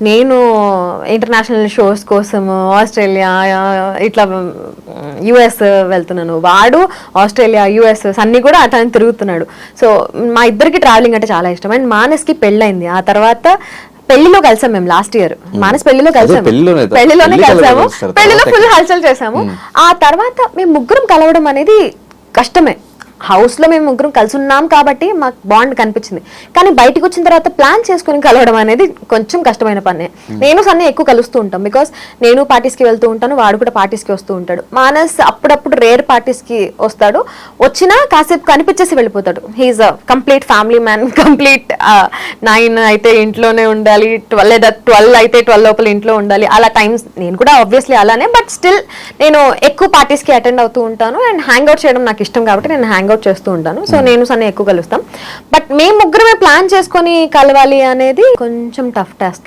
నేను international shows కోసం Australia ఇట్లా యుఎస్ వెళ్తున్నాను, వాడు ఆస్ట్రేలియా యుఎస్ అన్ని కూడా అతను తిరుగుతున్నాడు. సో మా ఇద్దరికి ట్రావెలింగ్ అంటే చాలా ఇష్టం. అండ్ మానస్కి పెళ్ళైంది, ఆ తర్వాత పెళ్లిలో కలిసాం మేము లాస్ట్ ఇయర్. మానస్ పెళ్లిలో కలిసాము, పెళ్లిలోనే కలిసాము, పెళ్లిలో ఫుల్ హల్చల్ చేసాము. ఆ తర్వాత మేము ముగ్గురం కలవడం అనేది కష్టమే. హౌస్ లో మేము ముగ్గురం కలిసి ఉన్నాం కాబట్టి మాకు బాండ్ కనిపించింది. కానీ బయటకు వచ్చిన తర్వాత ప్లాన్ చేసుకుని కలవడం అనేది కొంచెం కష్టమైన పనే. నేను సన్నీ ఎక్కువ కలుస్తూ ఉంటాం, బికాస్ నేను పార్టీస్కి వెళ్తూ ఉంటాను, వాడు కూడా పార్టీస్కి వస్తూ ఉంటాడు. మానస్ అప్పుడప్పుడు రేర్ పార్టీస్కి వస్తాడు, వచ్చినా కాసేపు కనిపించేసి వెళ్ళిపోతాడు. He's a complete family man. Complete 9 అయితే ఇంట్లోనే ఉండాలి, 12 లేదా 12 అయితే 12 లోపల ఇంట్లో ఉండాలి. అలా టైమ్స్ నేను కూడా ఆబ్వియస్లీ అలానే, బట్ స్టిల్ నేను ఎక్కువ పార్టీస్కి అటెండ్ అవుతూ ఉంటాను. అండ్ హ్యాంగ్ అవుట్ చేయడం నాకు ఇష్టం కాబట్టి నేను హ్యాంగ్ అవుట్ చేస్తూ ఉంటాను. సో నేను సన్నీ ఎక్కువ కలుస్తాం. బట్ మేము ముగ్గురమే ప్లాన్ చేసుకొని కలవాలి అనేది కొంచెం టఫ్ టాస్క్.